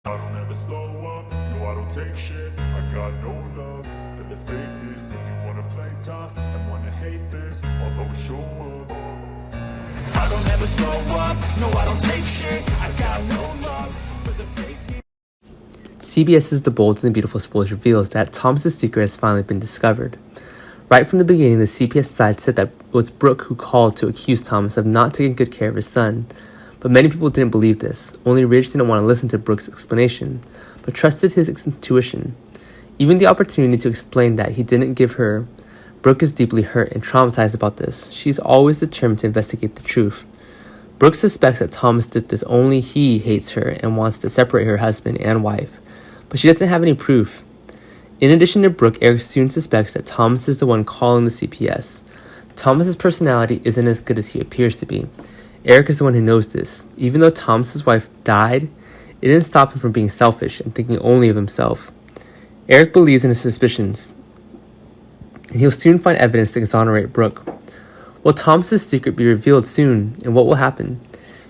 I don't ever slow up, no I don't take shit. I got no love for the fakeness. If you wanna play tough and wanna hate this, I'll always show up. I don't ever slow up, no I don't take shit. I got no love for the fakeness. CBS's The Bold and the Beautiful spoilers reveals that Thomas's secret has finally been discovered. Right from the beginning, the CPS side said that it was Brooke who called to accuse Thomas of not taking good care of his son. But many people didn't believe this. Only Ridge didn't want to listen to Brooke's explanation, but trusted his intuition. Even the opportunity to explain that he didn't give her, Brooke is deeply hurt and traumatized about this. She's always determined to investigate the truth. Brooke suspects that Thomas did this only he hates her and wants to separate her husband and wife, but she doesn't have any proof. In addition to Brooke, Eric soon suspects that Thomas is the one calling the CPS. Thomas's personality isn't as good as he appears to be. Eric is the one who knows this. Even though Thomas's wife died, it didn't stop him from being selfish and thinking only of himself. Eric believes in his suspicions, and he'll soon find evidence to exonerate Brooke. Will Thomas's secret be revealed soon, and what will happen?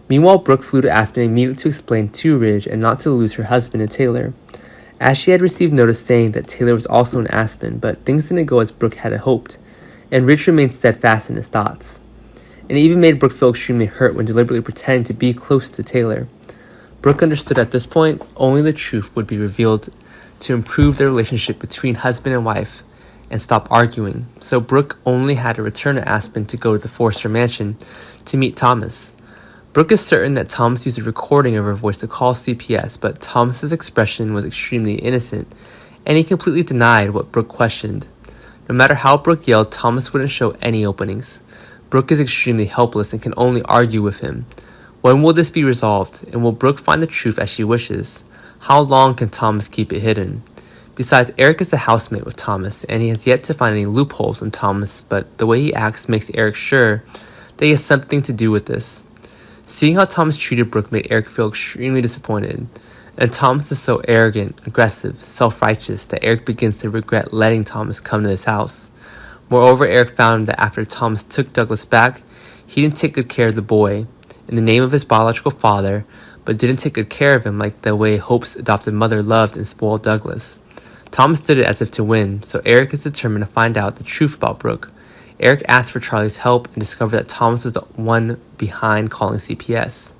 Meanwhile, Brooke flew to Aspen immediately to explain to Ridge and not to lose her husband and Taylor, as she had received notice saying that Taylor was also in Aspen, but things didn't go as Brooke had hoped, and Ridge remained steadfast in his thoughts. And it even made Brooke feel extremely hurt when deliberately pretending to be close to Taylor. Brooke understood at this point only the truth would be revealed to improve their relationship between husband and wife and stop arguing, so Brooke only had to return to Aspen to go to the Forrester mansion to meet Thomas. Brooke is certain that Thomas used a recording of her voice to call CPS, but Thomas's expression was extremely innocent, and he completely denied what Brooke questioned. No matter how Brooke yelled, Thomas wouldn't show any openings. Brooke is extremely helpless and can only argue with him. When will this be resolved, and will Brooke find the truth as she wishes? How long can Thomas keep it hidden? Besides, Eric is the housemate with Thomas, and he has yet to find any loopholes in Thomas, but the way he acts makes Eric sure that he has something to do with this. Seeing how Thomas treated Brooke made Eric feel extremely disappointed, and Thomas is so arrogant, aggressive, self-righteous that Eric begins to regret letting Thomas come to his house. Moreover, Eric found that after Thomas took Douglas back, he didn't take good care of the boy in the name of his biological father, but didn't take good care of him like the way Hope's adopted mother loved and spoiled Douglas. Thomas did it as if to win, so Eric is determined to find out the truth about Brooke. Eric asked for Charlie's help and discovered that Thomas was the one behind calling CPS.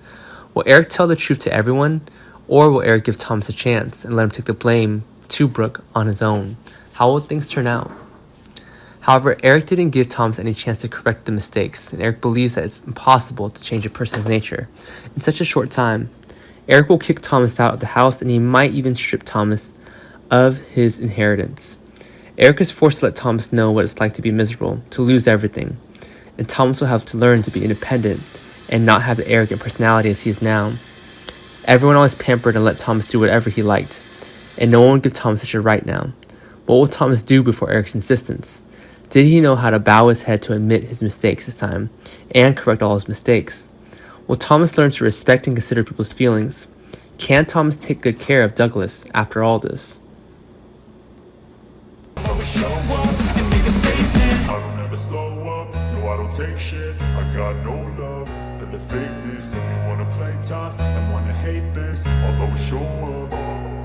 Will Eric tell the truth to everyone, or will Eric give Thomas a chance and let him take the blame to Brooke on his own? How will things turn out? However, Eric didn't give Thomas any chance to correct the mistakes, and Eric believes that it's impossible to change a person's nature in such a short time. Eric will kick Thomas out of the house, and he might even strip Thomas of his inheritance. Eric is forced to let Thomas know what it's like to be miserable, to lose everything, and Thomas will have to learn to be independent and not have the arrogant personality as he is now. Everyone always pampered and let Thomas do whatever he liked, and no one would give Thomas such a right now. What will Thomas do before Eric's insistence? Did he know how to bow his head to admit his mistakes this time, and correct all his mistakes? Will Thomas learn to respect and consider people's feelings? Can Thomas take good care of Douglas after all this? Show up and make a statement. I don't ever slow up, no I don't take shit. I got no love for the fakeness. If you wanna play tough and wanna hate this, I'll always show up.